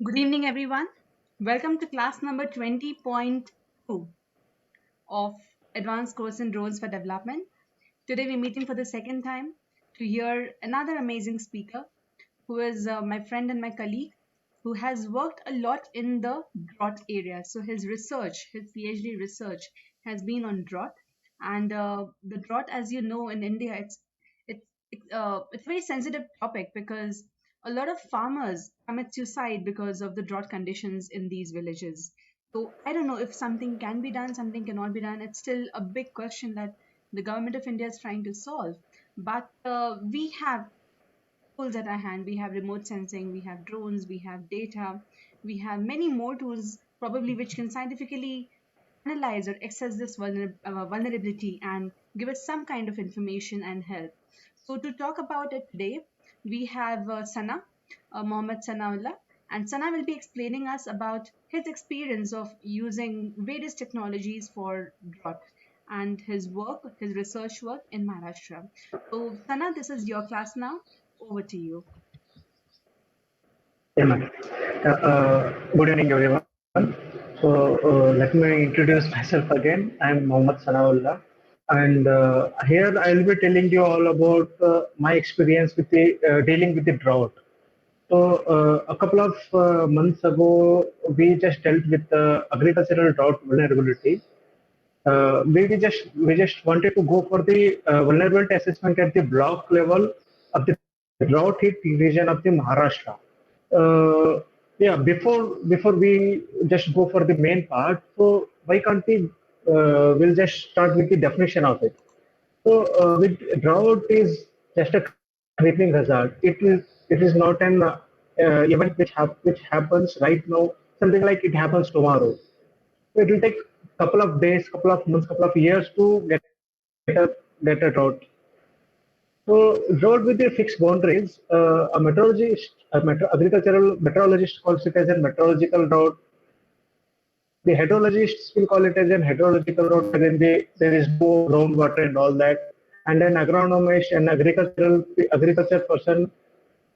Good evening, everyone. Welcome to class number 20.2 of Advanced Course in Drones for Development. Today, we're meeting for the second time to hear another amazing speaker who is my friend and my colleague who has worked a lot in the drought area. So, his research, his PhD research, has been on drought. And the drought, as you know, in India, it's a very sensitive topic because a lot of farmers commit suicide because of the drought conditions in these villages. So I don't know if something can be done, something cannot be done. It's still a big question that the government of India is trying to solve. But we have tools at our hand. We have remote sensing, we have drones, we have data, we have many more tools probably which can scientifically analyze or assess this vulnerability and give us some kind of information and help. So to talk about it today, we have Sana, Mohammed Sanaullah, and Sana will be explaining us about his experience of using various technologies for drought and his work, his research work in Maharashtra. So Sana, this is your class now. Over to you. Yeah, ma'am. Good evening, everyone. Let me introduce myself again. I'm Mohammad Sanaullah, and here I'll be telling you all about my experience with the dealing with the drought. A couple of months ago, we just dealt with agricultural drought vulnerability. We just wanted to go for the vulnerability assessment at the block level of the drought hit region of the Maharashtra. Uh, yeah, before we just go for the main part, so why can't we? We'll just start with the definition of it. With drought is just a creeping hazard. It is not an event which happens right now. Something like it happens tomorrow. It will take couple of days, couple of months, couple of years to get a drought. So drought with the fixed boundaries, a meteorologist, agricultural meteorologist calls it as a meteorological drought. The hydrologists will call it as an hydrological drought, wherein there is no groundwater and all that. And an agronomist and agriculture person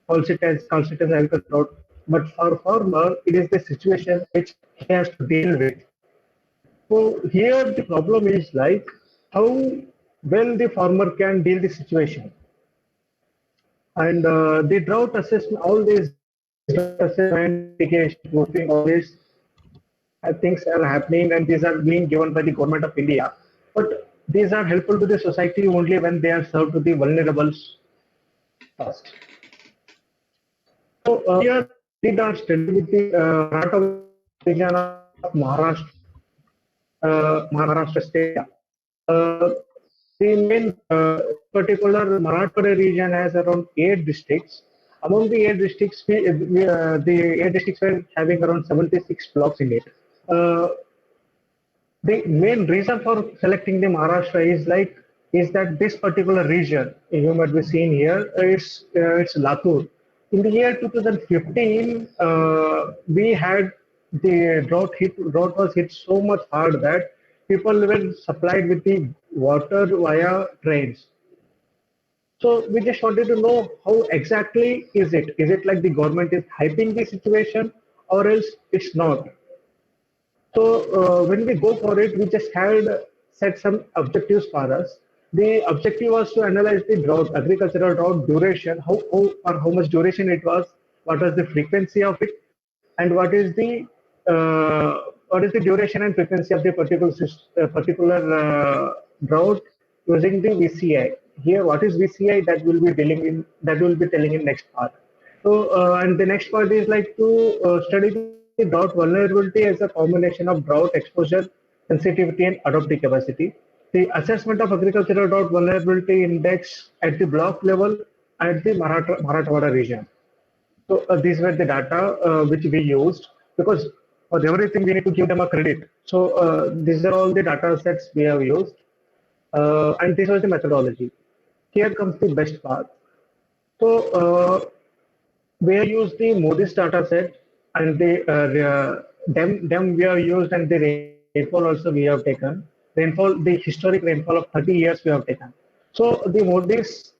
calls it as agricultural drought. But for farmer, it is the situation which he has to deal with. So here the problem is like how well the farmer can deal the situation. And the drought assessment, all these drought assessment, mitigation, proofing, all these things are happening and these are being given by the government of India. But these are helpful to the society only when they are served to the vulnerables first. Here we did our study with the Maratha region of Maharashtra state. Uh, the main particular Marathwada region has around 8 districts. Among the 8 districts, the 8 districts were having around 76 blocks in it. Uh, the main reason for selecting the Maharashtra is that this particular region you might be seeing here it's Latur. In the year 2015, we had the drought was hit so much hard that people were supplied with the water via trains. So we just wanted to know how exactly is it? Is it like the government is hyping the situation or else it's not? So when we go for it, we just had set some objectives for us. The objective was to analyze the drought, agricultural drought duration, how much duration it was, what was the frequency of it, and what is the duration and frequency of the particular drought using the VCI. Here, what is VCI? That will be telling in next part. And the next part is like to study the drought vulnerability as a combination of drought exposure, sensitivity, and adaptive capacity. The assessment of agricultural drought vulnerability index at the block level at the Marathwada region. So these were the data which we used because for everything we need to give them a credit. So these are all the data sets we have used, and this was the methodology. Here comes the best part. So we have used the Moody's data set and them we have used and the rainfall also we have taken. The historic rainfall of 30 years we have taken. So the Moody's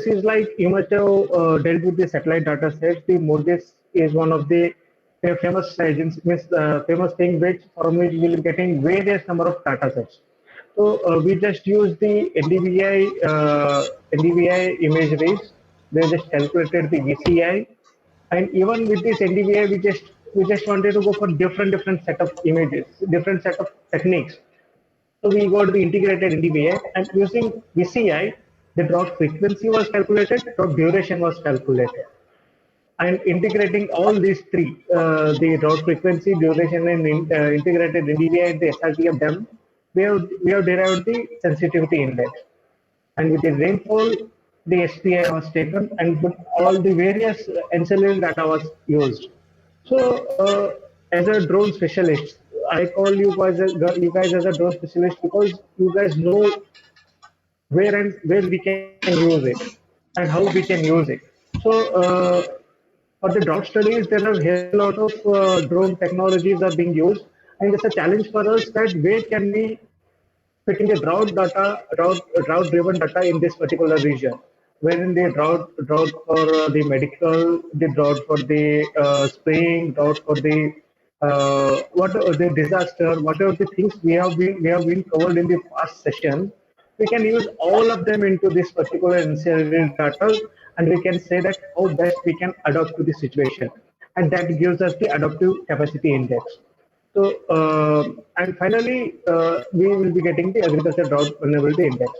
is like you must have dealt with the satellite data sets. The Moody's is one of the a famous agency means famous thing which from which we will be getting various number of data sets. So we just use the NDVI imageries. They just calculated the VCI, and even with this NDVI, we just wanted to go for different set of images, different set of techniques. So we got the integrated NDVI, and using VCI, the drought frequency was calculated, drought duration was calculated, and integrating all these three, the drought frequency, duration, and integrated NDVI and the SRT of them, we have derived the sensitivity index. And with the rainfall, the SPI was taken, and with all the various ancillary data was used. So, as a drone specialist, I call you guys as a drone specialist because you guys know where we can use it and how we can use it. So, for the drought studies, there are a lot of drone technologies are being used, and it's a challenge for us that where can we fitting the drought driven data in this particular region, wherein the drought for the medical, the drought for the spraying, drought for the what the disaster, whatever the things we have been covered in the past session, we can use all of them into this particular ancillary data, and we can say that how best we can adapt to the situation, and that gives us the adaptive capacity index. So, and finally, we will be getting the agriculture drought vulnerability index.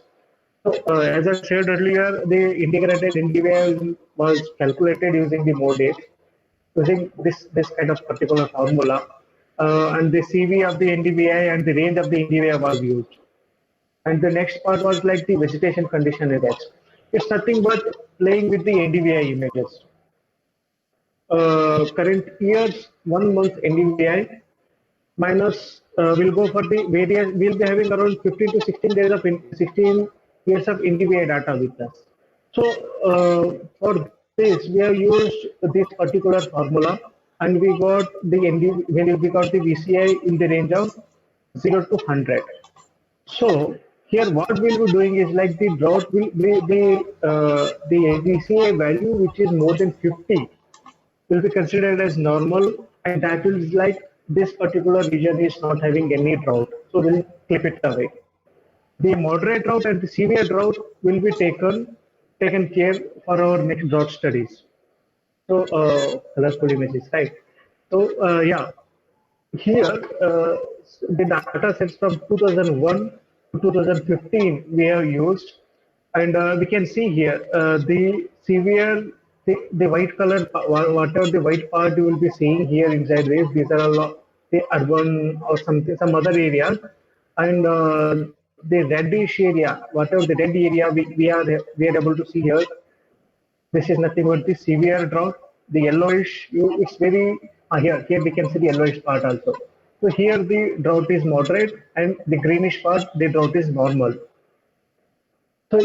So, as I said earlier, the integrated NDVI was calculated using the MODIS, using this kind of particular formula, and the CV of the NDVI and the range of the NDVI was used. And the next part was like the vegetation condition index. It's nothing but playing with the NDVI images. Current year's 1 month NDVI minus we'll go for the various, we'll be having around 15 to 16 days of 16 years of NDVI data with us. So for this we have used this particular formula, and we got the we got the VCI in the range of 0 to 100. So here what we'll be doing is like the drought will be the VCI value which is more than 50 will be considered as normal, and that is like this particular region is not having any drought, so we'll keep it away. The moderate drought and the severe drought will be taken care for our next drought studies. So colorful images, right? So yeah, here the data sets from 2001 to 2015 we have used, and we can see here the severe, the white color, whatever the white part you will be seeing here inside this, these are all the urban or something, some other areas, and the reddish area, whatever the red area we are able to see here, this is nothing but the severe drought. The yellowish, it's very, here we can see the yellowish part also. So here the drought is moderate, and the greenish part, the drought is normal. So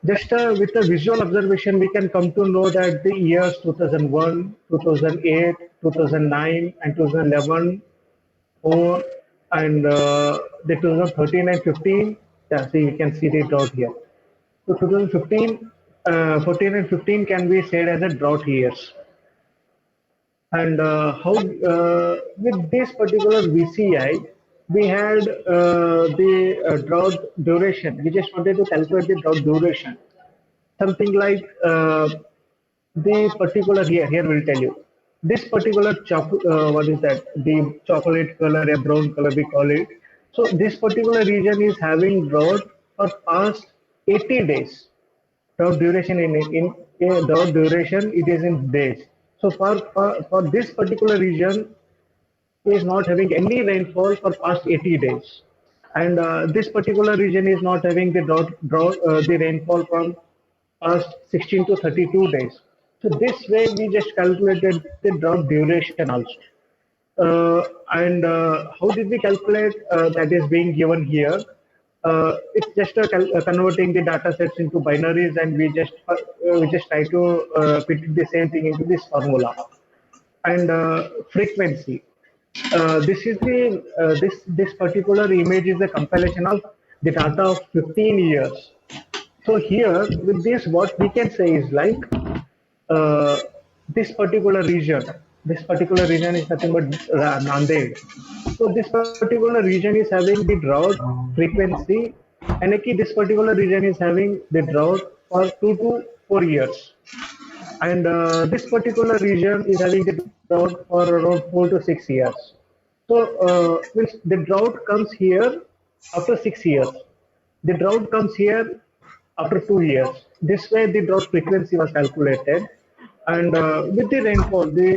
just with a visual observation, we can come to know that the years 2001, 2008, 2009, and 2011, 4, and the 2013 and 15. Yeah, see, you can see the drought here. So 2015, 14 and 15 can be said as a drought years. And how with this particular VCI, we had the drought duration. We just wanted to calculate the drought duration. Something like the particular here will tell you. This particular what is that? The chocolate color, a brown color we call it. So this particular region is having drought for past 80 days. Drought duration in drought duration it is in days. So for this particular region is not having any rainfall for past 80 days, and this particular region is not having the the rainfall from past 16 to 32 days. So this way we just calculated the drought duration also. And how did we calculate? That is being given here. It's just converting the data sets into binaries, and we just try to fit the same thing into this formula. And frequency. This particular image is a compilation of the data of 15 years. So here with this, what we can say is like uh, this particular region. This particular region is nothing but Nanded. So this particular region is having the drought frequency, and this particular region is having the drought for 2 to 4 years, and this particular region is having the drought for around 4 to 6 years. So means the drought comes here after 6 years. The drought comes here after 2 years. This way, the drought frequency was calculated, and with the rainfall, the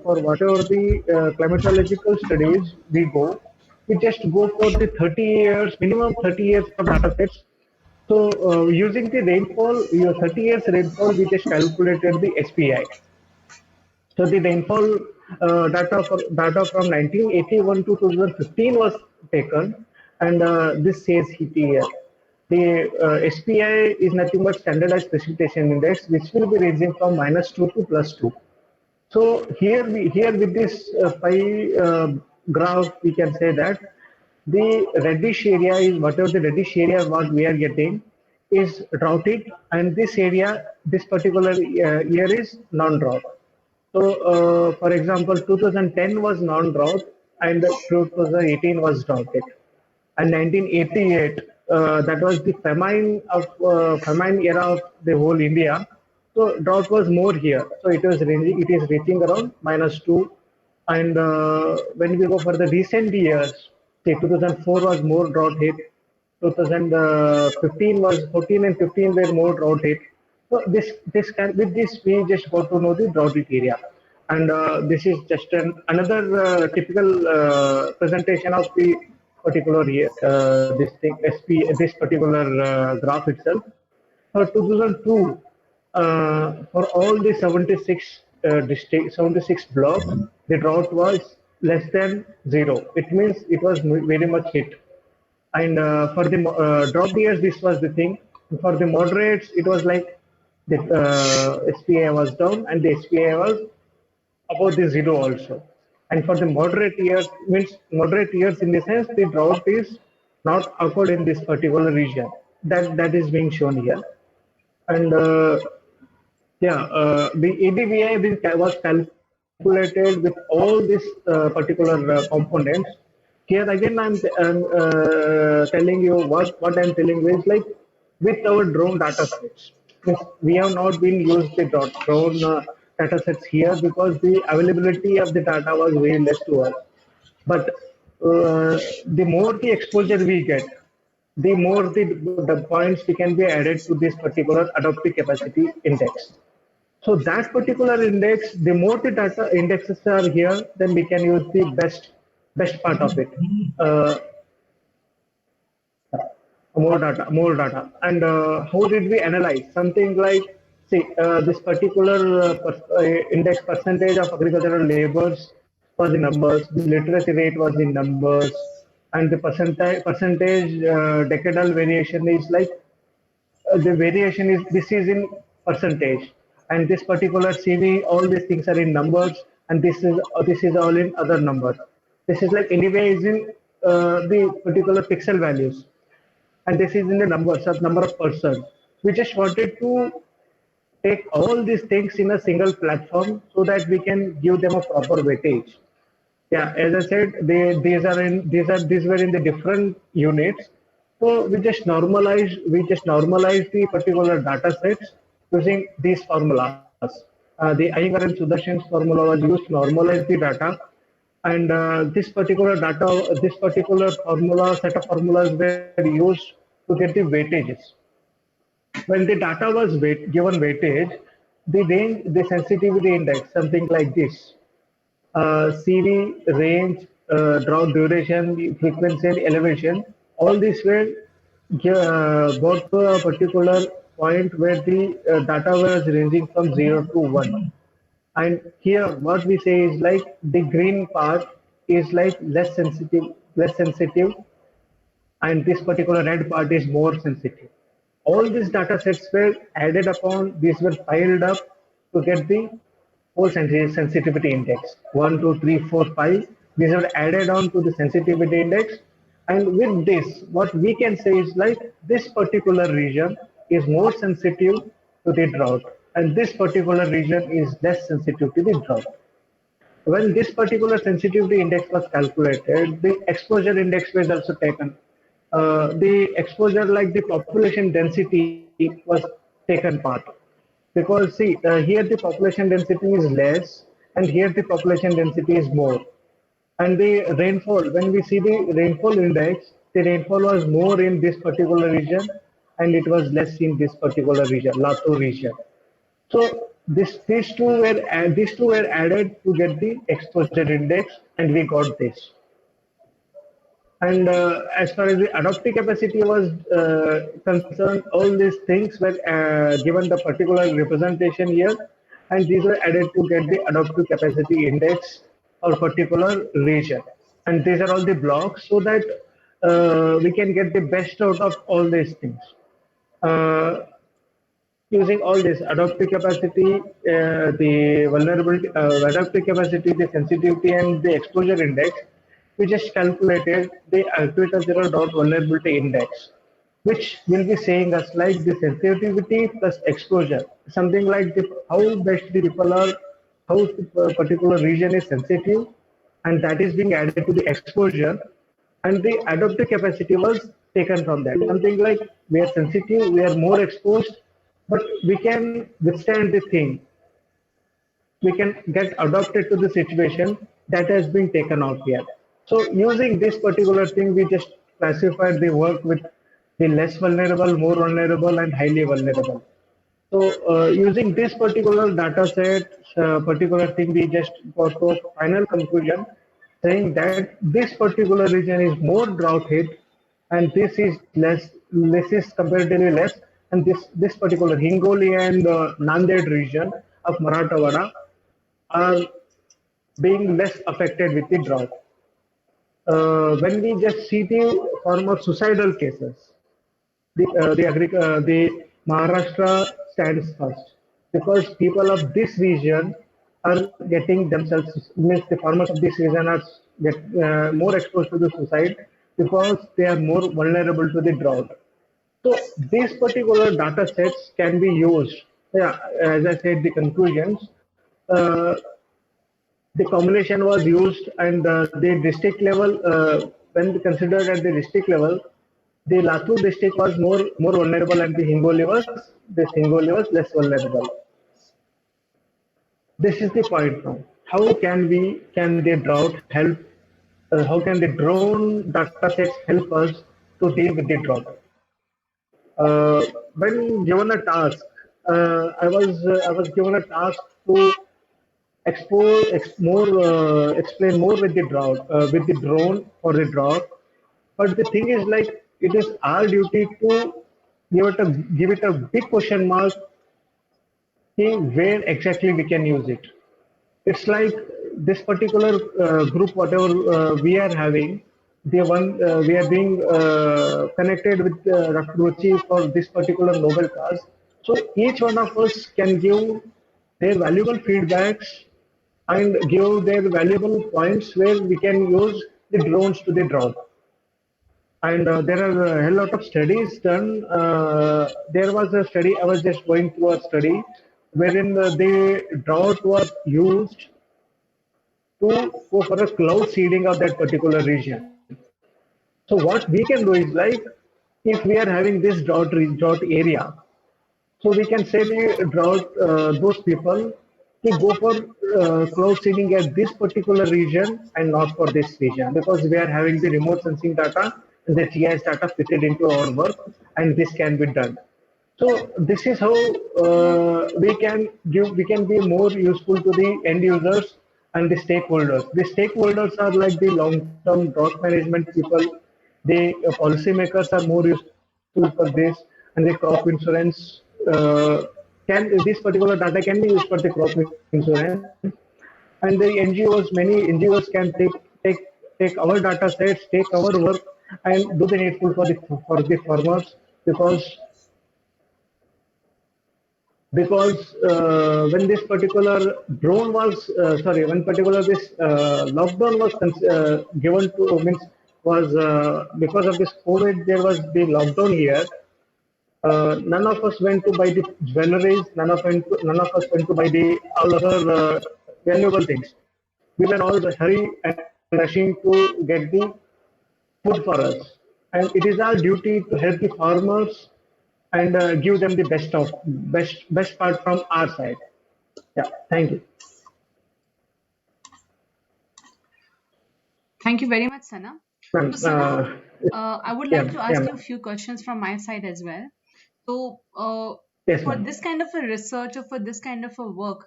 for whatever the climatological studies we go, we just go for the 30 years, minimum 30 years of data sets. So using the rainfall, your 30 years rainfall, we just calculated the SPI. So the rainfall data from 1981 to 2015 was taken, and this says here. The SPI is nothing but standardized precipitation index, which will be ranging from -2 to +2. So here with this pie graph, we can say that the reddish area is whatever the reddish area what we are getting is droughted, and this area, this particular year is non-drought. So, for example, 2010 was non-drought and 2018 was droughted. And 1988, that was the famine era of the whole India. So drought was more here. So it is reaching around -2. And when we go for the recent years, say 2004 was more drought hit. 2015 was 14 and 15 were more drought hit. So this can with this we just got to know the drought hit area, and this is just another typical presentation of the particular year. This thing this particular graph itself. For 2002, for all the 76 district 76 blocks, the drought was less than zero. It means it was very much hit. And for the drop years, this was the thing. For the moderates, it was like the SPI was down and the SPI was above the zero also. And for the moderate years, means moderate years in the sense the drought is not occurred in this particular region. That is being shown here. And yeah, the ADVI was calculated with all these particular components. Here again, I'm telling you what I'm telling you is like with our drone data sets. We have not been used the drone data sets here because the availability of the data was very less to us. But the more the exposure we get, the more the points we can be added to this particular adaptive capacity index. So that particular index, the more the data indexes are here, then we can use the best part of it. More data. And how did we analyze something like, see, this particular index percentage of agricultural laborers was in numbers, the literacy rate was in numbers, and the percentage decadal variation is like the variation is this is in percentage, and this particular CV, all these things are in numbers, and this is all in other numbers. This is like anyway is in the particular pixel values, and this is in the numbers of number of persons. We just wanted to take all these things in a single platform so that we can give them a proper weightage. Yeah, as I said, these were in the different units. So we just normalize the particular data sets using these formulas. The Iyengar and Sudarshan's formula was used to normalize the data, and this particular formula set of formulas were used to get the weightages. When the data was given weightage, the sensitivity index, something like this, CV, range, drought duration, frequency, and elevation, all these were got to a particular point where the data was ranging from 0 to 1. And here, what we say is like the green part is like less sensitive, and this particular red part is more sensitive. All these data sets were added upon, these were piled up to get the whole sensitivity index. 1, 2, 3, 4, 5. These are added on to the sensitivity index. And with this, what we can say is like this particular region is more sensitive to the drought, and this particular region is less sensitive to the drought. when this particular sensitivity index was calculated, the exposure index was also taken. The exposure, like the population density, was taken part. Because see, here the population density is less, and here the population density is more. And the rainfall, when we see the rainfall index, the rainfall was more in this particular region, and it was less in this particular region, Latur region. So these two were added to get the exposure index, and we got this. And as far as the adaptive capacity was concerned, all these things were given the particular representation here, and these were added to get the adaptive capacity index or particular region. And these are all the blocks so that we can get the best out of all these things. Uh, Using all this adaptive capacity, the vulnerability, adaptive capacity, the sensitivity, and the exposure index, we just calculated the alpha dot vulnerability index, which will be saying us like the sensitivity plus exposure, something like how best the people are, how the particular region is sensitive, and that is being added to the exposure, and the adaptive capacity was taken from that. Something like we are sensitive, we are more exposed, but we can withstand the thing. We can get adapted to the situation that has been taken out here. So using this particular thing, we just classified the work with the less vulnerable, more vulnerable, and highly vulnerable. So using this particular data set, particular thing, we just got to a final conclusion saying that this particular region is more drought hit and this is less, this is comparatively less, and this particular Hingoli and Nanded region of Marathwada are being less affected with the drought. When we just see the form of suicidal cases, the Maharashtra stands first because people of this region are getting themselves, means the farmers of this region are get more exposed to the suicide because they are more vulnerable to the drought. So these particular data sets can be used. Yeah, as I said, the conclusions. The combination was used, and the district level, when considered at the district level, the Latur district was more vulnerable, and the Hingoli was less vulnerable. This is the point now. How can the drought help? How can the drone data sets help us to deal with the drought? When given a task, I was given a task to explain more with the drought, with the drone for the drought. But the thing is, like, it is our duty to give it a big question mark, where exactly we can use it. It's like this particular group, whatever we are having, the one we are being connected with Dr. Ruchi for this particular Nobel cause. So each one of us can give their valuable feedbacks and give their valuable points where we can use the drones to the drought. And there are a lot of studies done. There was a study, I was just going through a study wherein the drought was used to go for a cloud seeding of that particular region. So what we can do is like, if we are having this drought area, so we can say the drought, those people to go for cloud seeding at this particular region and not for this region, because we are having the remote sensing data and the GIS data fitted into our work, and this can be done. So this is how we can be more useful to the end users and the stakeholders. The stakeholders are like the long-term drought management people. The policymakers are more useful for this, and the crop insurance can this particular data can be used for the crop insurance. And the NGOs, many NGOs can take our data sets, take our work, and do the needful for the farmers, because when this particular drone was sorry, when particular this lockdown was given to, means was because of this COVID, there was the lockdown here. None of us went to buy the jewelries. None of us went to buy the all other valuable things. we were all hurry and rushing to get the food for us. And it is our duty to help the farmers and give them the best part from our side. Yeah, thank you. Thank you very much, Sana. So, Ma'am, Sana, I would like yeah, to yeah, ask you a ma'am. few questions from my side as well. So, Yes, for ma'am. this kind of a research or for this kind of a work,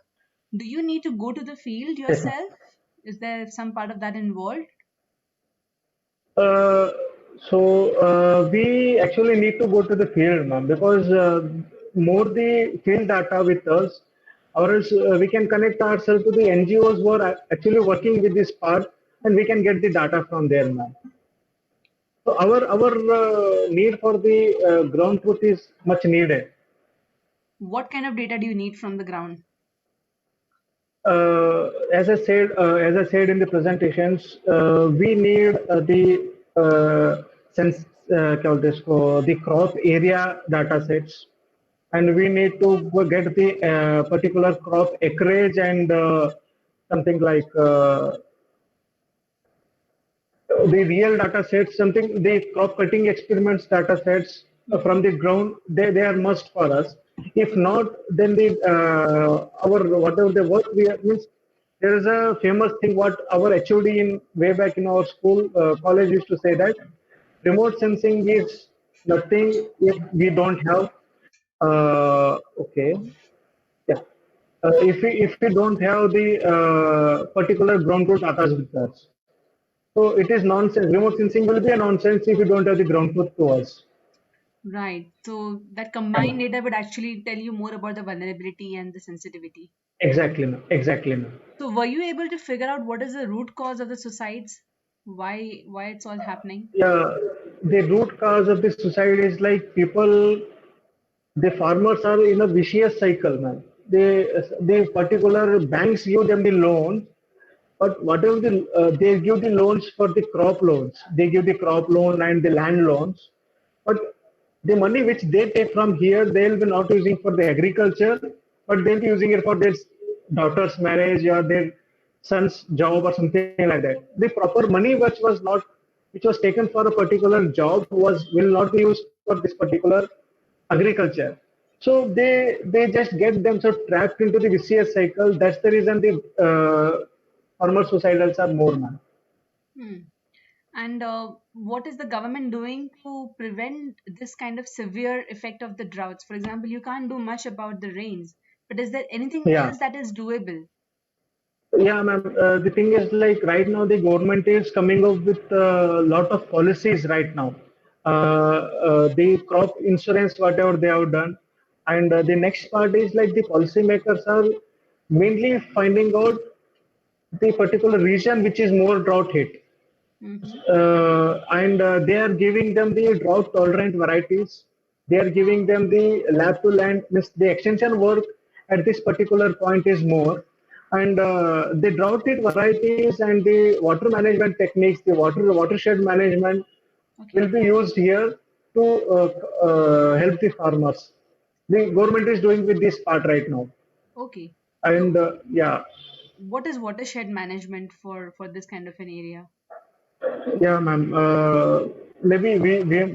do you need to go to the field Yes, ma'am. yourself? Is there some part of that involved? Uh, we actually need to go to the field, ma'am, because more the field data with us, or else we can connect ourselves to the NGOs who are actually working with this part, and we can get the data from there, ma'am. So our need for the ground truth is much needed. What kind of data do you need from the ground? As I said in the presentations, we need sense क्या बोलते हैं इसको, the crop area data sets, and we need to get the particular crop acreage and something like the real data sets, something the crop cutting experiments data sets from the ground. They are must for us. If not, then the our whatever the work we are, means there is a famous thing what our HOD in way back in our school college used to say that remote sensing is nothing if we don't have okay, yeah, if we don't have the particular ground truth data with us. So it is nonsense. Remote sensing will be a nonsense if you don't have the ground truth to us. Right. So that Yeah, combined ma'am. data would actually tell you more about the vulnerability and the sensitivity. Exactly, ma'am. Exactly, ma'am. So were you able to figure out what is the root cause of the suicides? Why it's all happening? Yeah, the root cause of this suicide is like people, the farmers are in a vicious cycle, man. The particular banks give them the loan, but whatever they give the loans for the crop loans, they give the crop loan and the land loans, but the money which they take from here, they'll be not using for the agriculture, but they'll be using it for their daughter's marriage or their son's job or something like that. The proper money which was taken for a particular job will not be used for this particular agriculture. So they just get themselves trapped into the vicious cycle. That's the reason the farmer suicidals are more now. Hmm. And what is the government doing to prevent this kind of severe effect of the droughts? For example, you can't do much about the rains, but is there anything Yeah. else that is doable? Yeah, ma'am. The thing is, like right now, the government is coming up with a lot of policies right now. The crop insurance, whatever they have done, and the next part is like the policymakers are mainly finding out the particular region which is more drought hit, Hmm. and they are giving them the drought tolerant varieties. They are giving them the lab to land, means the extension work at this particular point is more, and the drought hit varieties and the water management techniques, the watershed management will Okay. be used here to help the farmers. The government is doing with this part right now, Okay. So and yeah. what is watershed management for this kind of an area? Yeah, ma'am. Maybe we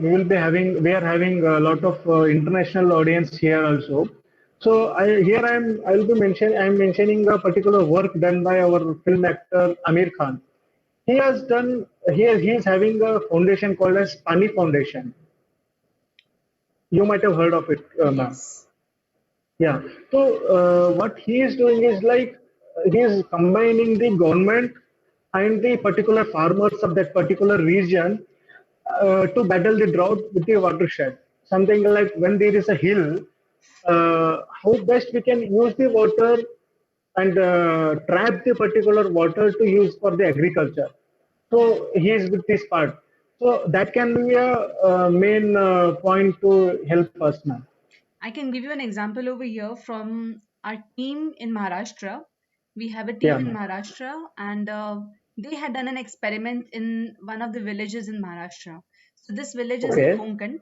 will be having, we are having a lot of international audience here also. So I will be mentioning a particular work done by our film actor Amir Khan. He has done he is having a foundation called as Pani Foundation. You might have heard of it, ma'am. Yes. Yeah. So what he is doing is like he is combining the government and the particular farmers of that particular region to battle the drought with the watershed. Something like when there is a hill, how best we can use the water and trap the particular water to use for the agriculture. So he is with this part. So that can be a main point to help us now. I can give you an example over here from our team in Maharashtra. We have a team Yeah, in ma'am. Maharashtra, and they had done an experiment in one of the villages in Maharashtra. So this village is in Okay. Konkan,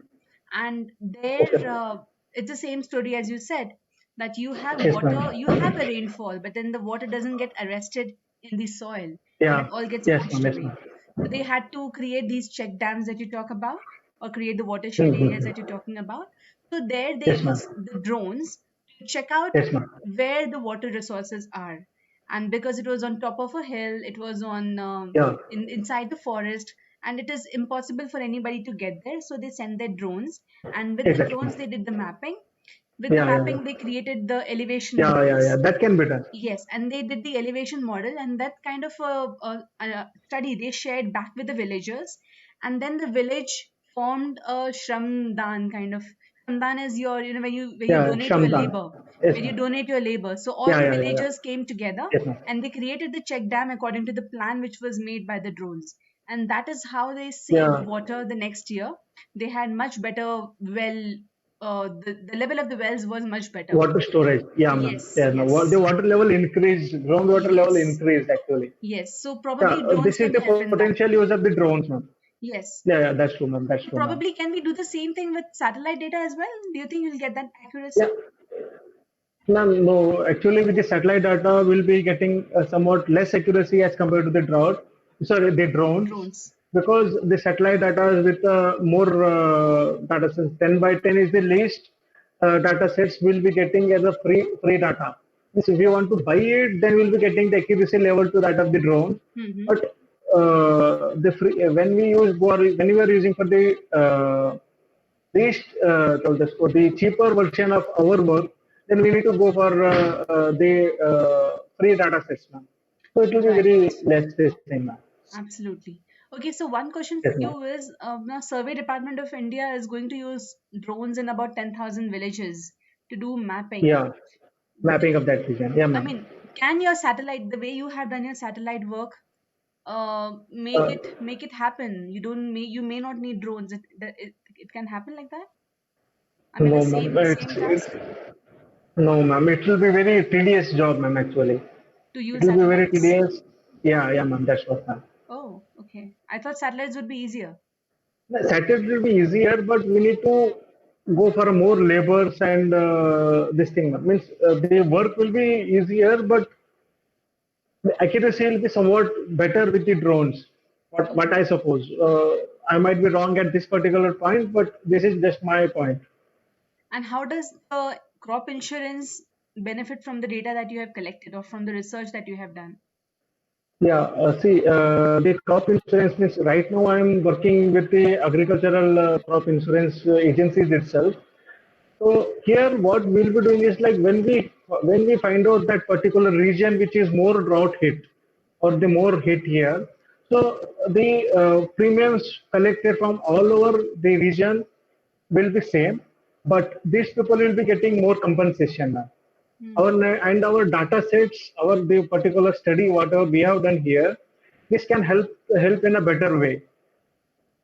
and there Okay. it's the same story as you said, that you have Yes, water, ma'am. you have a rainfall, but then the water doesn't get arrested in the soil, and Yeah. it all gets Yes, washed ma'am. Yes, away. ma'am. So they had to create these check dams that you talk about, or create the watershed areas that you're talking about. So there they Yes, ma'am. use the drones to check out Yes, ma'am. where the water resources are. And because it was on top of a hill, it was on Yeah. inside the forest, and it is impossible for anybody to get there. So they sent their drones, and with the Exactly, drones ma'am. they did the mapping. With the Yeah, yeah, mapping, yeah. they created the elevation Yeah, yeah, yeah. models. That can be done. Yes, and they did the elevation model, and that kind of a study they shared back with the villagers, and then the village formed a shramdan kind of. Shramdan is your, when you Yeah, donate your Shamdan. labor, Yes, when you ma'am. donate your labor. So all Yeah, the yeah, yeah, yeah. villagers came together, Yes, ma'am. and they created the check dam according to the plan which was made by the drones, and that is how they saved Yeah. water the next year. They had much better well. The level of the wells was much better. Water storage. Yeah, ma'am. Yes, Yeah, no. The yes, water level increased. Groundwater level yes, increased actually. yes. So Yeah, probably drones this is can the help in that. potential use of the drones, ma'am. Yes. Yeah, yeah, that's true, ma'am. That's So true, ma'am. probably can we do the same thing with satellite data as well? Do you think you'll get that accuracy? Yeah, ma'am. No, actually, with the satellite data, we'll be getting somewhat less accuracy as compared to the drought. Sorry, the drones, Drones. because the satellite data is with more data sets. 10 by 10 is the least data sets we'll be getting as a free data. Means if you want to buy it, then we'll be getting the accuracy level to that of the drone. Mm-hmm. But the free when we use when we are using for the least for the cheaper version of our work, then we need to go for the free data sets, ma'am. So it will be Right. very less this thing, ma'am. Absolutely. Okay, so one question for Yes, ma'am. you is now Survey Department of India is going to use drones in about 10,000 villages to do mapping. Yeah, mapping of that region. Yeah, I ma'am. mean, can your satellite, the way you have done your satellite work, Uh, make it happen? You may not need drones. It can happen like that. I mean, no, the ma'am. same task No, ma'am. It will be very tedious job, ma'am. Actually, to it use will be very satellites. tedious. Yeah, yeah, ma'am. That's what, ma'am. Oh, okay. I thought satellites would be easier. Satellite will be easier, but we need to go for more labors and this thing, ma'am. Means the work will be easier, but the accuracy will be somewhat better with the drones. What Okay. I suppose. I might be wrong at this particular point, but this is just my point. And how does the crop insurance benefit from the data that you have collected or from the research that you have done? Yeah, see, the crop insurance means right now I'm working with the agricultural crop insurance agencies itself. So here, what we'll be doing is like when we find out that particular region which is more drought hit or the more hit here, so the premiums collected from all over the region will be same, but these people will be getting more compensation now. Hmm. And our data sets, our the particular study, whatever we have done here, this can help in a better way,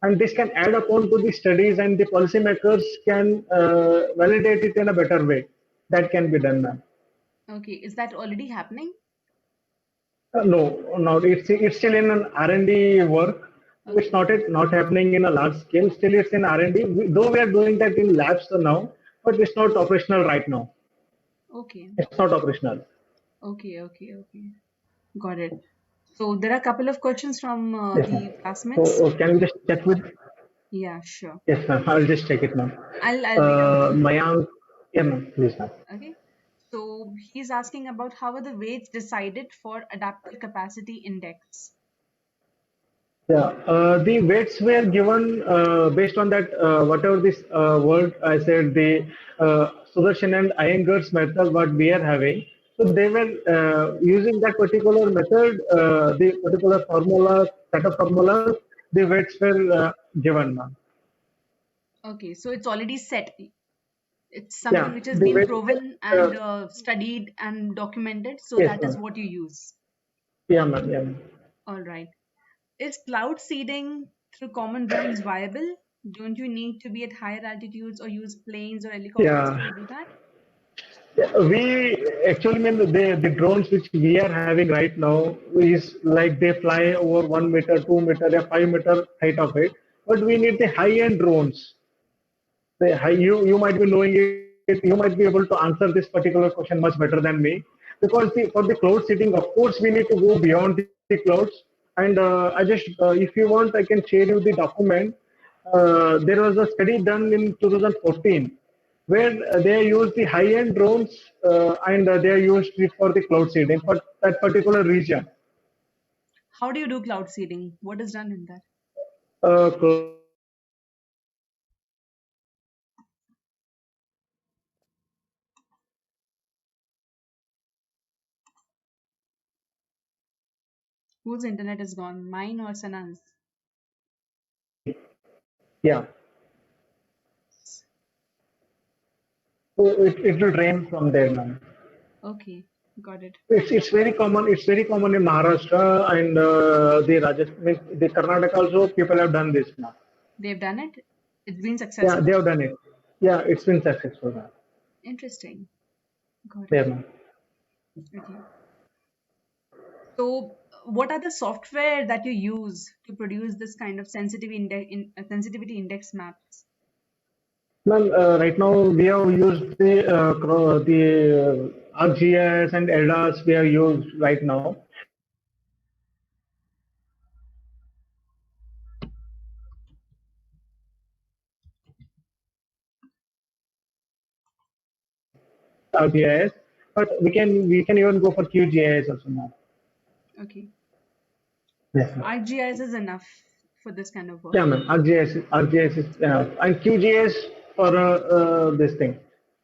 and this can add upon to the studies, and the policymakers can validate it in a better way. That can be done, ma'am. Okay. Is that already happening? No, no, it's still in an R&D work. It's Okay. not happening in a large scale. Still, it's in R&D. Though we are doing that in labs now, but it's not operational right now. Okay. It's not operational. Okay. Okay. Okay. Got it. So there are a couple of questions from Yes, ma'am. the classmates. So can we just check with? Yeah, sure. Yes, ma'am. I'll just check it, ma'am. I'll read out the questions. Mayank, yeah, ma'am. Please, ma'am. Okay. So he's asking about how are the weights decided for adaptive capacity index? Yeah, the weights were given based on that whatever this word I said, the Sudarshan and Iyengar's method what we are having. So they were using that particular method, the particular formula, set of formulas, the weights were given. Ma'am. Okay, so it's already set. It's something Yeah, which has the been weights. proven Uh, and studied and documented. So yes, that is ma'am. what you use. Yeah, ma'am. Yeah, ma'am. All right. Is cloud seeding through common drones viable? Don't you need to be at higher altitudes or use planes or helicopters Yeah. to do that? Yeah, we actually mean the drones which we are having right now is like they fly over 1 meter, 2 meter, or 5 meter height of it. But we need the high-end drones. You might be knowing it. You might be able to answer this particular question much better than me. because for the cloud seeding, of course, we need to go beyond the clouds. And if you want, I can share you the document. There was a study done in 2014 where they used the high-end drones and they are used it for the cloud seeding for that particular region. How do you do cloud seeding? What is done in that? Cloud Whose internet is gone? Mine or Sanan's? seeding. Yeah. So it will drain from there now. Okay, got it. It's very common. It's very common in Maharashtra and the Rajasthan, the Karnataka also. People have done this now. They've done it. It's been Yeah, successful. they have done it. Yeah, it's been successful now. Interesting. Got it. There now. Okay. So, what are the software that you use to produce this kind of sensitivity index maps? Ma'am, right now we have used the ArcGIS and ELDAS we have used right now. ArcGIS, but we can even go for QGIS also now. Okay. Yes, ma'am. ArcGIS is enough for this kind of work. Yeah, ma'am. ArcGIS is enough, and QGIS for this thing,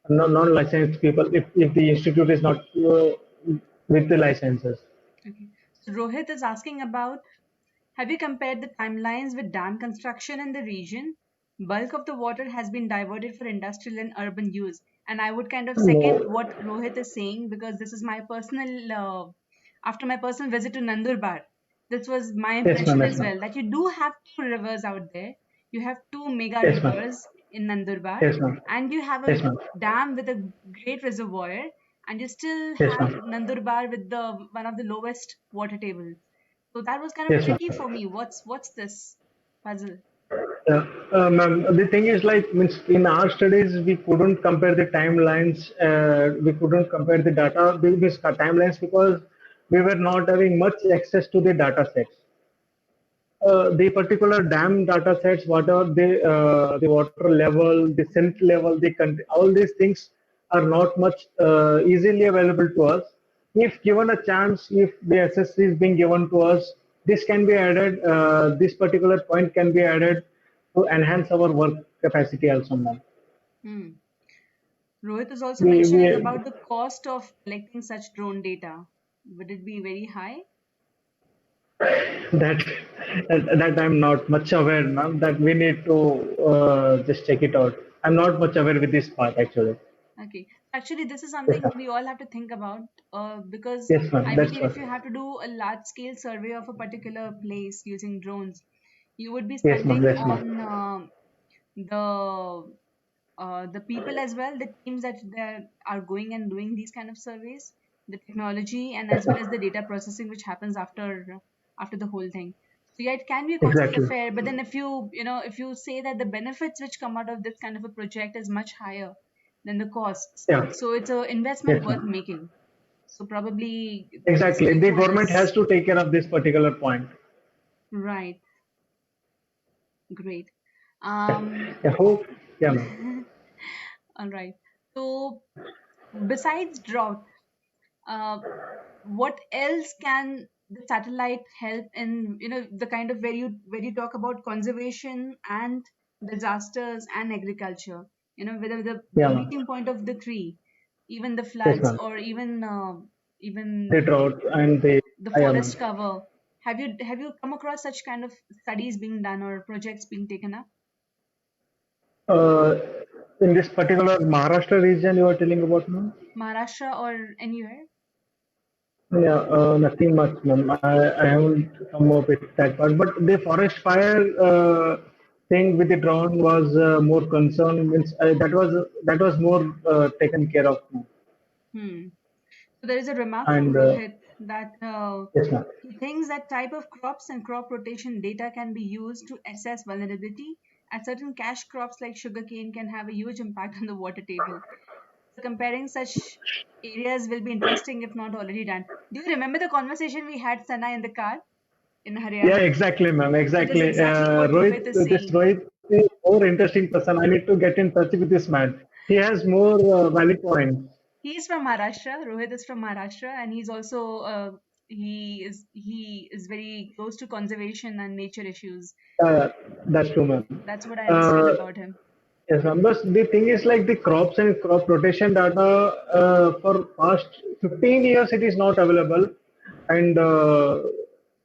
non-licensed people. If the institute is not with the licenses. Okay. So Rohit is asking about, have you compared the timelines with dam construction in the region? Bulk of the water has been diverted for industrial and urban use. And I would kind of second No. what Rohit is saying because this is my personal, after my personal visit to Nandurbar, this was my Yes, ma'am. impression Yes, as ma'am. well that you do have two rivers out there. You have two mega Yes, ma'am. rivers in Nandurbar, Yes, ma'am. and you have a Yes, ma'am. dam with a great reservoir, and you still Yes, have ma'am. Nandurbar with the one of the lowest water tables. So that was kind of Yes, ma'am. tricky for me. What's this puzzle? Yeah, ma'am. The thing is, like, means in our studies, we couldn't compare the timelines. We couldn't compare the data, these timelines because we were not having much access to the data sets. The particular dam data sets, whatever the water level, the silt level, all these things are not much easily available to us. If given a chance, if the SSC is being given to us, this can be added. This particular point can be added to enhance our work capacity also, ma'am. Hmm. Rohit is also We, mentioning we about the cost of collecting such drone data. Would it be very high? that that I'm not much aware, ma'am. That we need to just check it out. I'm not much aware with this part actually. Okay. Actually, this is Yes, something ma'am. we all have to think about because Yes, ma'am. I That's believe what. if you have to do a large scale survey of a particular place using drones, you would be Yes, ma'am. spending Yes, ma'am. on the the people as well, the teams that are going and doing these kind of surveys, the technology, and Yes, as well ma'am. as the data processing which happens after the whole thing. So yeah, it can be a costly Exactly. affair, but then if you say that the benefits which come out of this kind of a project is much higher than the costs, Yeah. so it's an investment Yes, worth ma'am. making. So probably Exactly. safe The one government has is to take care of this particular point. right. Great. Yeah. um I hope. Yeah, ma'am. all right. So besides drought, uh, what else can the satellite help in, the kind of where you talk about conservation and disasters and agriculture, whether the Yeah, ma'am. meeting point of the three, even the Yes, floods ma'am. or even The drought and the. the Yeah, ma'am. forest cover. Have you come across such kind of studies being done or projects being taken up? Uh, in this particular Maharashtra region you are telling about, ma'am? Maharashtra or anywhere? Yeah, nothing much, ma'am. I haven't come up with that part. But the forest fire thing with the drone was more concern. Means that was more taken care of, ma'am. Hmm. So there is a remark from And Rohit that yes, ma'am. he thinks that type of crops and crop rotation data can be used to assess vulnerability, as certain cash crops like sugarcane can have a huge impact on the water table. Comparing such areas will be interesting if not already done. Do you remember the conversation we had, Sana, in the car in Yeah, Haryana? exactly, ma'am. That is Exactly. exactly what Rohit, Rohit is this saying. Rohit is more interesting person. I need to get in touch with this man. He has more valid points. He's from Maharashtra. Rohit is from Maharashtra, and he's also he is very close to conservation and nature issues. Uh, that's true, ma'am. That's what I understand Uh, about him. yes, ma'am. But the thing is, like the crops and crop rotation data for past 15 years, it is not available. And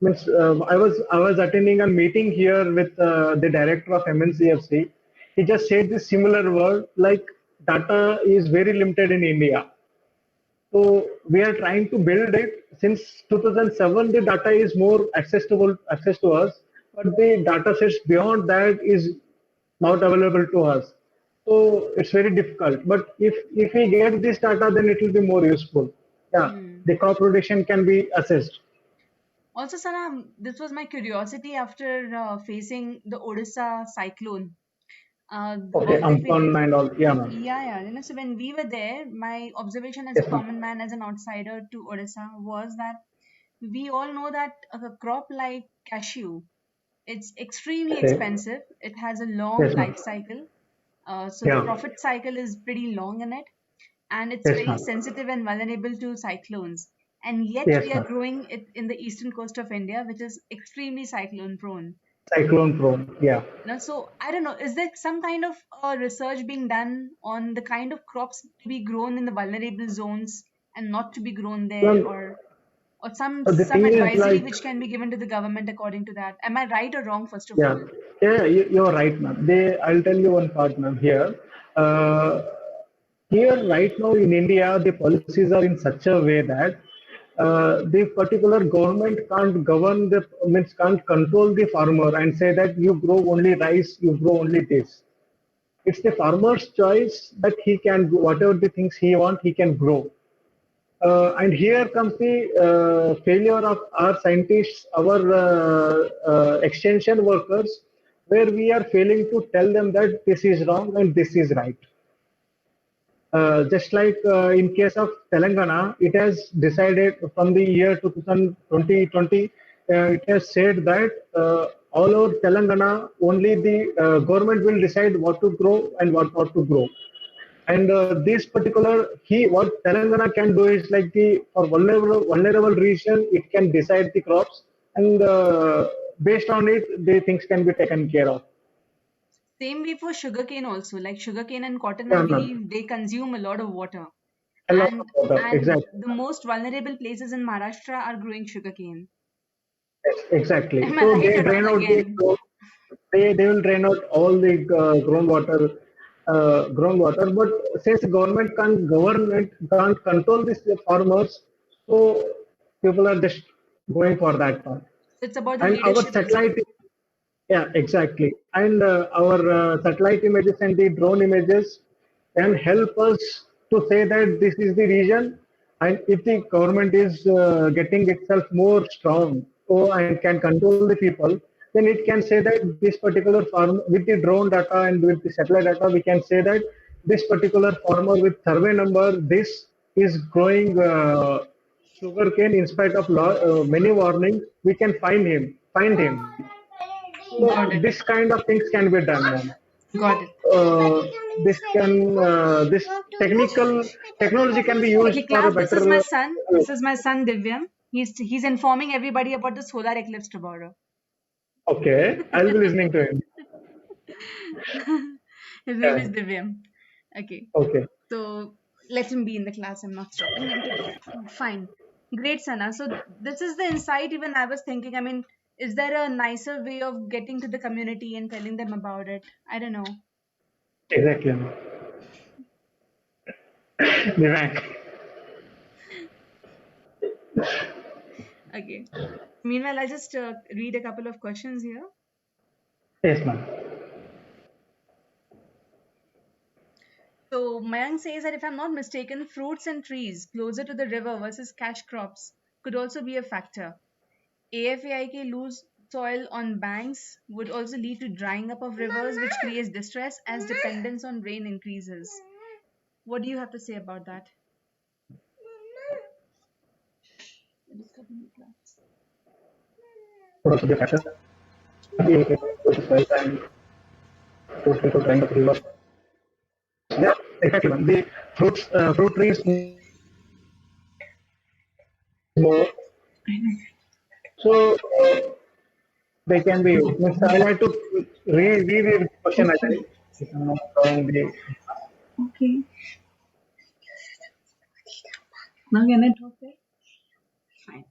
means I was attending a meeting here with the director of MNCFC. He just said this similar word like data is very limited in India. So we are trying to build it. Since 2007, the data is more access to us, but the data sets beyond that is not available to us. So it's very difficult. But if we get this data, then it will be more useful. Yeah, Hmm. the crop rotation can be assessed. Also, Sana, this was my curiosity after facing the Odisha cyclone. Okay, If we Ampon and all. Yeah, ma'am. Yeah, yeah. So when we were there, my observation as a Yes, ma'am. common man, as an outsider to Odisha, was that we all know that a crop like cashew, it's extremely Okay. expensive. It has a long Yes, ma'am. life cycle. So the Yeah. profit cycle is pretty long in it, and it's Yes, very ma'am. sensitive and vulnerable to cyclones. And yet Yes, we are ma'am. growing it in the eastern coast of India, which is extremely cyclone prone. Cyclone prone. Yeah. So I don't know, is there some kind of research being done on the kind of crops to be grown in the vulnerable zones and not to be grown there, Well, or some the some thing is advisory like, which can be given to the government according to that? Am I right or wrong, first of yeah, all? yeah, you're right, ma'am. I'll tell you one part, ma'am. Uh, here right now in India, the policies are in such a way that the particular government can't govern the means can't control the farmer and say that you grow only rice, you grow only this. It's the farmer's choice that he can whatever the things he want, he can grow. And here comes the failure of our scientists, our extension workers, where we are failing to tell them that this is wrong and this is right. Just like in case of Telangana, it has decided from the year 2020, it has said that all over Telangana, only the government will decide what to grow and what not to grow. And this particular what Telangana can do is like the for vulnerable region, it can decide the crops, and based on it, the things can be taken care of. Same way for sugarcane also. Like sugarcane and cotton, I Yeah, ma'am. believe they consume a lot of water. A lot of And water, and exactly. the most vulnerable places in Maharashtra are growing sugarcane. Yes, exactly. Am I So right they or drain wrong out the again? they will drain out all the groundwater. But since government can't control these farmers, so people are just going for that part. It's about the And our leadership as well. satellite, yeah, exactly. And our satellite images and the drone images can help us to say that this is the region. And if the government is getting itself more strong and can control the people, then it can say that this particular farm with the drone data and with the satellite data, we can say that this particular farmer with survey number, this is growing sugarcane in spite of many warnings. We can find him. So Got it. this kind of things can be done, ma'am. Got it. This technology can be used Okay, for a class, this is my better. son. This is my son Divyam. He's informing everybody about the solar eclipse tomorrow. Okay, I'll be listening to him. His name is Yeah. Divyam. Okay. Okay. So let him be in the class. I'm not stopping him today. Fine. Great, Sana. So this is the insight even I was thinking. I mean, is there a nicer way of getting to the community and telling them about it? I don't know. Exactly, ma'am. Divine. Okay. Meanwhile, I'll just read a couple of questions here. Yes, ma'am. So Mayank says that if I'm not mistaken, fruits and trees closer to the river versus cash crops could also be a factor. AFAIK loose soil on banks would also lead to drying up of rivers, which creates distress as dependence on rain increases. What do you have to say about that? Could also be a factor. The soil and totally to drying up rivers. Yeah, exactly. The fruit trees more, so they can be used. Means I want to read the question actually. If I'm not wrong, Okay. Now can I talk there? Fine.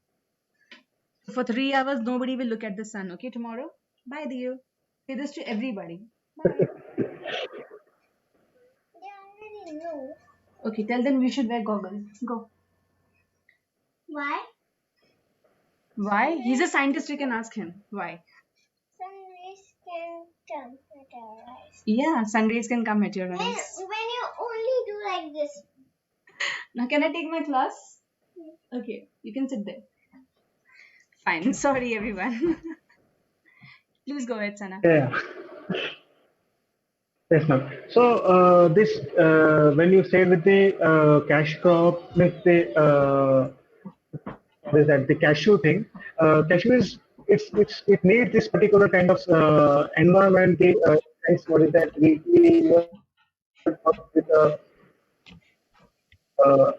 For 3 hours, nobody will look at the sun. Okay, tomorrow. Bye, dear. Say this to everybody. Bye. They already know. Okay, tell them we should wear goggles. Go. Why? Why? He's a scientist. You can ask him. Why? Sun rays can come at our eyes. Yeah, sun rays can come at your And eyes. when you only do like this, Now, can I take my class? Okay, you can sit there. Fine. Sorry, everyone. Please go ahead, Sana. yeah. Yes, ma'am. So this when you say with the cash crop, means the what is that the cashew thing? Cashew is it needs this particular kind of environment. The what is that we with uh,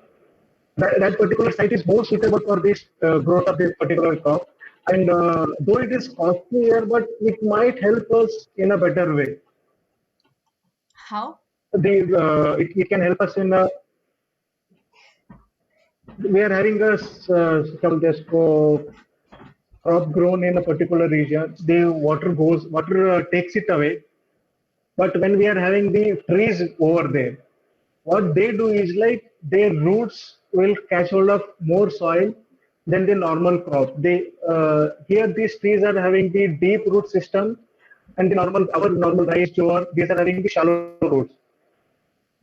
that particular site is more suitable for this growth of this particular crop. And though it is costlier, but it might help us in a better way. How? It can help us in a we are having a this crop grown in a particular region. The water takes it away. But when we are having the trees over there, what they do is like their roots will catch hold of more soil than the normal crop. They here these trees are having the deep root system, and the normal our normal rice jowar these are having the shallow roots,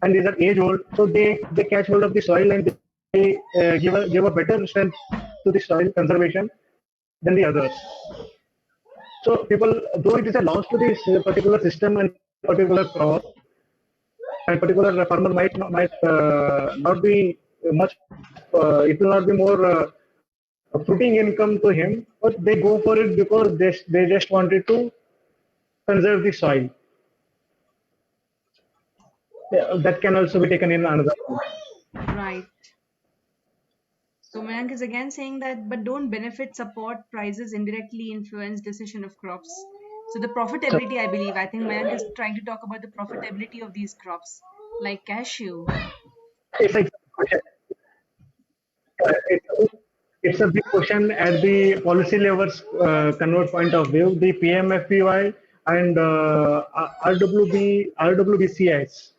and these are age old, so they catch hold of the soil and they give a better strength to the soil conservation than the others. So people, though it is a loss to this particular system and particular crop, and particular farmer might not be much. It will not be more fruiting income to him, but they go for it because they just wanted to conserve the soil. Yeah, that can also be taken in another point. Right. So Mayank is again saying that, but don't benefit support prices indirectly influence decision of crops. So the So profitability, I believe, I think Mayank is trying to talk about the profitability of these crops, like cashew. it's like it's, it's a big question at the policy levels convert point of view. The PMFPY and RWBCIs,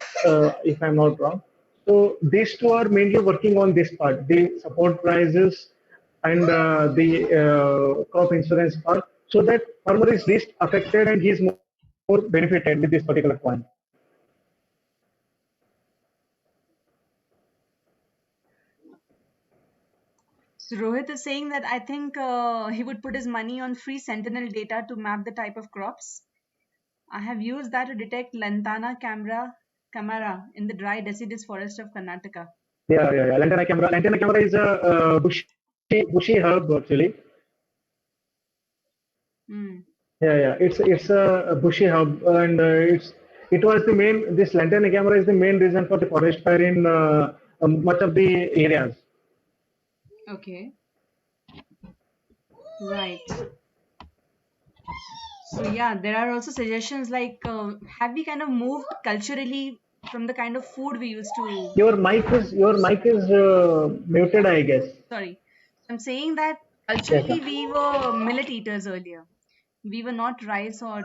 if I'm not wrong. So these two are mainly working on this part, the support prices and the crop insurance part, so that farmer is least affected and he is more benefited with this particular point. So Rohit is saying that I think he would put his money on free Sentinel data to map the type of crops. I have used that to detect Lantana camara in the dry deciduous forest of Karnataka. Yeah. Lantana camera is a bushy herb actually. Hmm. Yeah. It's a bushy hub, and it was the main. This lantern camera is the main reason for the forest fire in much of the areas. Okay. Right. So yeah, there are also suggestions like have we kind of moved culturally from the kind of food we used to. Your mic is muted, I guess. Sorry, I'm saying that Yes, culturally we were millet eaters earlier. We were not rice or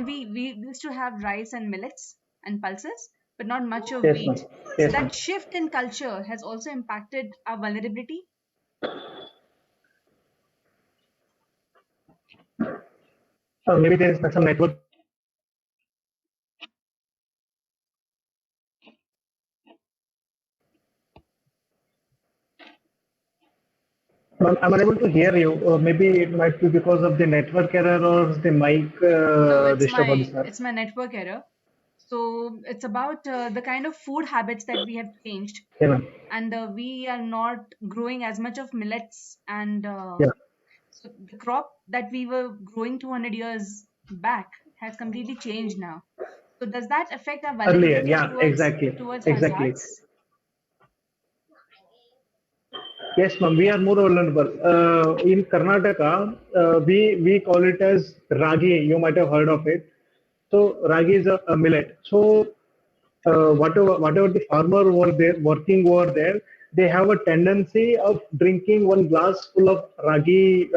we used to have rice and millets and pulses, but not much of yes, ma'am. wheat. So Yes, ma'am. that shift in culture has also impacted our vulnerability. Maybe there is some network. I'm unable to hear you. Maybe it might be because of the network error or the mic No, it's disturbance. my network error. So it's about the kind of food habits that we have changed, Yeah, ma'am. and we are not growing as much of millets, and Yeah, so the crop that we were growing 200 years back has completely changed now. So does that affect our earlier. vulnerability Yeah, exactly, towards exactly. hazards? Yes, ma'am. We are more vulnerable. In Karnataka, we call it as ragi. You might have heard of it. So ragi is a millet. So whatever the farmer over there working over there, they have a tendency of drinking one glass full of ragi.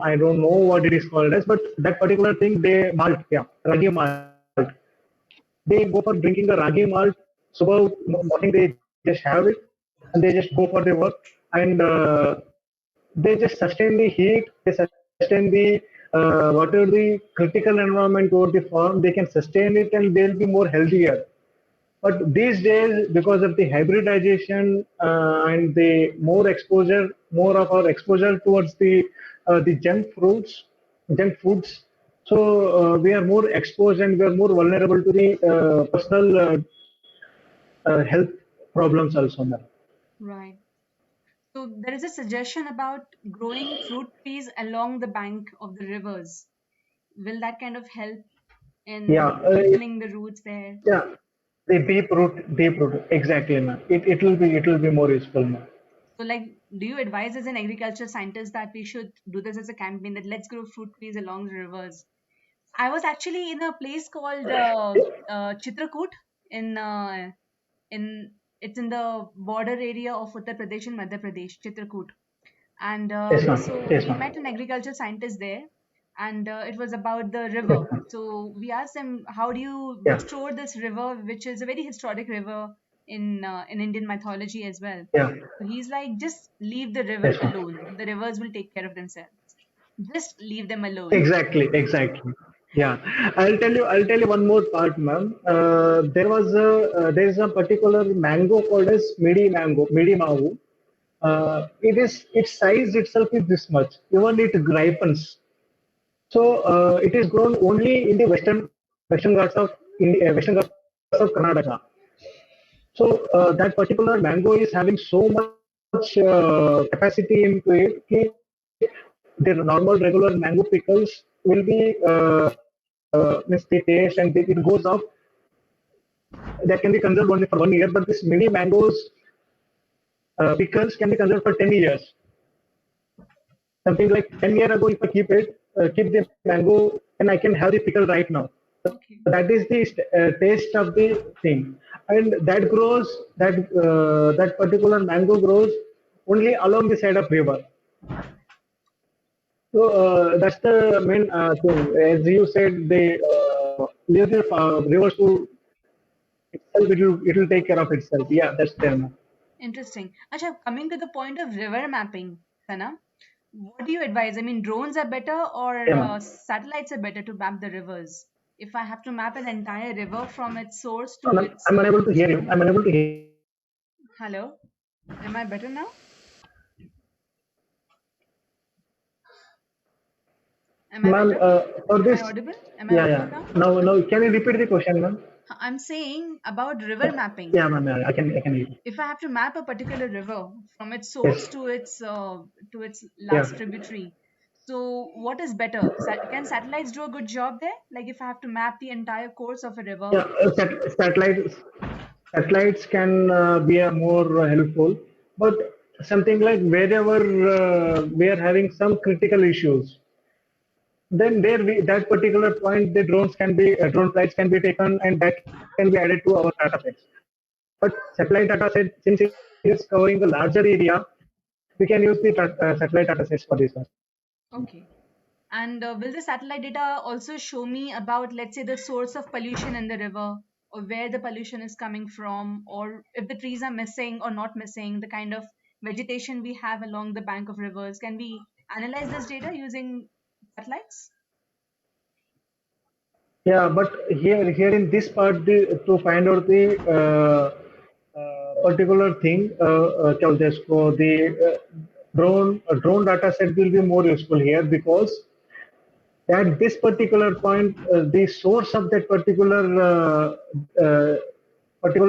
I don't know what it is called as, but that particular thing they malt, yeah, ragi malt. They go for drinking the ragi malt. So morning they just have it and they just go for their work and they just sustain the heat. They sustain the whatever the critical environment over the farm. They can sustain it and they'll be more healthier. But these days, because of the hybridization and the more of our exposure towards the junk foods, so we are more exposed and we are more vulnerable to the personal health problems also now. Right. So there is a suggestion about growing fruit trees along the bank of the rivers. Will that kind of help Yeah, in deepening the roots there? yeah. The deep root, exactly, man. It will be more useful, man. So, like, do you advise as an agriculture scientist that we should do this as a campaign that let's grow fruit trees along the rivers? I was actually in a place called Chitrakoot in in it's in the border area of Uttar Pradesh and Madhya Pradesh, Chitrakoot. And Yes, ma'am. so Yes, we ma'am. met an agriculture scientist there, and it was about the Yes, river. ma'am. So we asked him, how do you Yeah, restore this river, which is a very historic river in Indian mythology as well? yeah. So he's like, just leave the river Yes, ma'am. alone. The rivers will take care of themselves. Just leave them alone. Exactly, exactly. Yeah, I'll tell you one more part, ma'am. There is a particular mango called as midi mango. Its size itself is this much. Even it ripens. So it is grown only in the Western Ghats of Western Ghats of Karnataka. So that particular mango is having so much capacity into it. The normal regular mango pickles will be means the taste and it goes off. That can be conserved only for 1 year, but this mini mangoes pickles can be conserved for 10 years. Something like 10 years ago, if I keep the mango, and I can have the pickle right now. Okay. That is the taste of the thing, and that particular mango grows only along the side of river. So that's the main thing. As you said, they leave the rivers to itself. It will take care of itself. Yeah, that's there. Interesting. Acha, coming to the point of river mapping, Sana, what do you advise? I mean, drones are better or Yeah, ma'am. satellites are better to map the rivers? If I have to map an entire river from its source to I'm, its I'm unable to hear you. I'm unable to hear. hello, am I better now? Am I Ma'am, better? for Am I this, audible? Am I yeah, audible yeah. now? Now, can you repeat the question, ma'am? I'm saying about river mapping. Yeah, ma'am. Yeah, I can hear you. If I have to map a particular river from its source Yes. to its Yeah. last tributary, so what is better? Can satellites do a good job there? Like if I have to map the entire course of a river. Yeah. Satellites can be a more helpful, but something like wherever we are having some critical issues, then that particular point the drone flights can be taken and that can be added to our data sets. But satellite data set, since it is covering a larger area, we can use the satellite data sets for this one. Okay. And will the satellite data also show me about, let's say, the source of pollution in the river, or where the pollution is coming from, or if the trees are missing or not missing, the kind of vegetation we have along the bank of rivers? Can we analyze this data using satellites? Yeah, but here in this part, to find out the particular thing, just for the drone data set will be more useful here because at this particular point, the source of that particular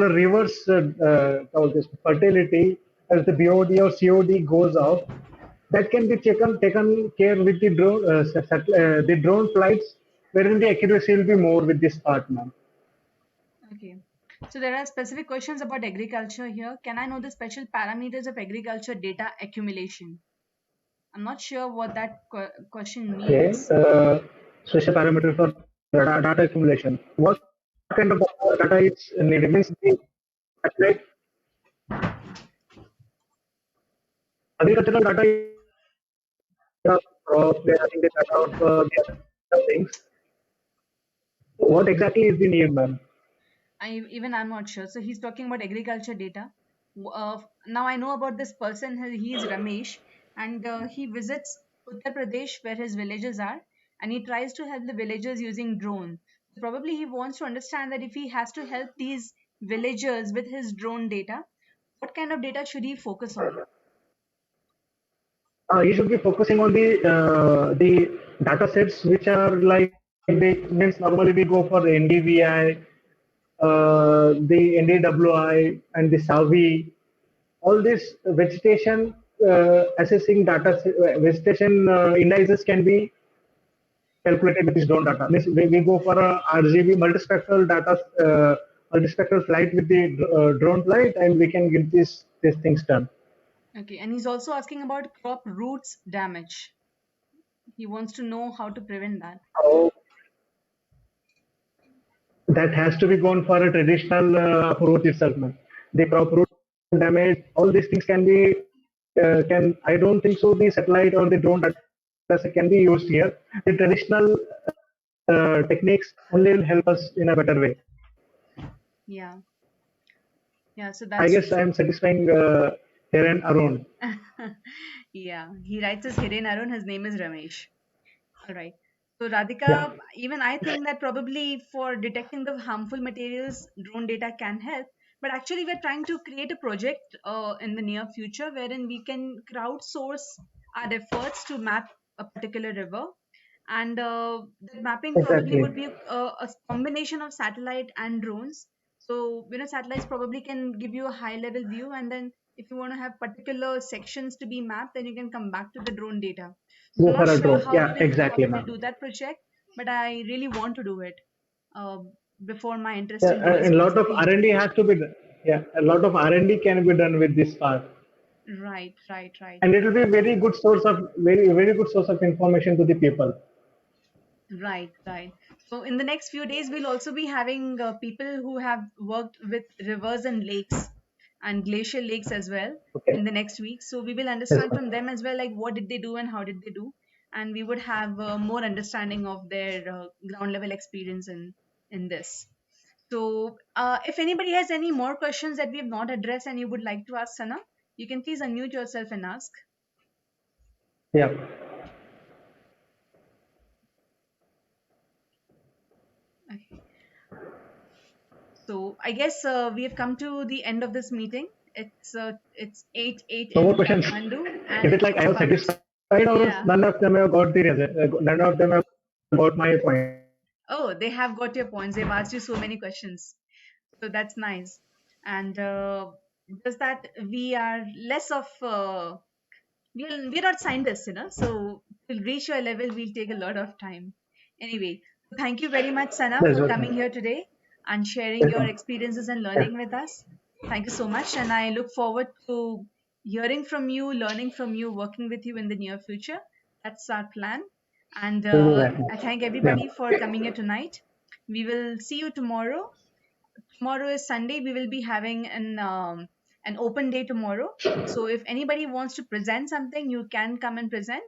reverse fertility, as the BOD or COD goes off, that can be taken care with the the drone flights, wherein the accuracy will be more with this part, ma'am. Okay. So there are specific questions about agriculture here. Can I know the special parameters of agriculture data accumulation? I'm not sure what that question Okay, means. special parameter for data accumulation. What kind of data is needed? Means the satellite agricultural data is crop, they are having the data of the other things. What exactly is the need, ma'am? I'm not sure. So he's talking about agriculture data. Now I know about this person. He is Ramesh, and he visits Uttar Pradesh where his villages are, and he tries to help the villagers using drone. Probably he wants to understand that if he has to help these villagers with his drone data, what kind of data should he focus on? You should be focusing on the data sets which are like they means normally we go for NDVI, the NDWI, and the SAVI. All this vegetation assessing vegetation indices can be calculated with this drone data. Means we go for a RGB multispectral data, multispectral flight with the drone flight, and we can get these things done. Okay, and he's also asking about crop roots damage. He wants to know how to prevent that. How that has to be gone for a traditional approach itself. Man. The crop root damage, all these things can be can. I don't think so. The satellite or the drone data set can be used here. The traditional techniques only will help us in a better way. Yeah, yeah. So I that's guess I am satisfying Hiren Arun. yeah. He writes as Hiren Arun. His name is Ramesh. All right. So Yeah, Radhika, even I think that probably for detecting the harmful materials, drone data can help. But actually, we're trying to create a project in the near future wherein we can crowdsource our efforts to map a particular river. And the mapping probably exactly. would be a combination of satellite and drones. So, satellites probably can give you a high level view. And then if you want to have particular sections to be mapped, then you can come back to the drone data. I'm Go not for a sure drone. how Yeah, exactly, we will ma'am. do that project, but I really want to do it uh, before my interest Yeah, in roles and a goes lot of away. R&D has to be done. Yeah, a lot of R&D can be done with this part, Right, right, right, and it will be a very good source of information to the people. right, right. So in the next few days, we'll also be having people who have worked with rivers and lakes and glacial lakes as well Okay. in the next week. So we will Yes, understand from ma'am. them as well, like what did they do and how did they do, and we would have more understanding of their ground level experience in this. So, if anybody has any more questions that we have not addressed and you would like to ask Sana, you can please unmute yourself and ask. Yeah. Okay. So, I guess we have come to the end of this meeting. It's 8 No more in questions. Kathmandu, and Is it like it's I was about satisfied, or yeah. none of them have got the result? None of them have got my point. Oh, they have got your points. They've asked you so many questions, so that's nice. And just that we are less of we're not scientists, so to reach your level, we'll take a lot of time. Anyway, thank you very much, Sana, That's for what. coming here today and sharing Yes, your ma'am. experiences and Yeah. learning with us. Thank you so much, and I look forward to hearing from you, learning from you, working with you in the near future. That's our plan. And We'll do that. I thank Yeah. everybody for coming here tonight. We will see you tomorrow. Tomorrow is Sunday. We will be having an open day tomorrow. So if anybody wants to present something, you can come and present.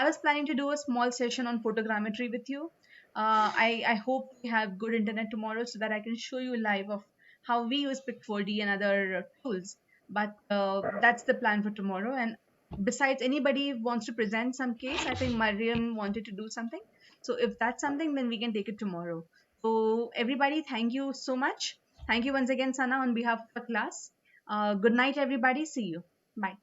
I was planning to do a small session on photogrammetry with you. I hope we have good internet tomorrow so that I can show you live of how we use Pic4D and other tools. But that's the plan for tomorrow. And besides, anybody wants to present some case, I think Mariam wanted to do something. So if that's something, then we can take it tomorrow. So everybody, thank you so much. Thank you once again, Sana, on behalf of the class. Good night, everybody. See you. Bye.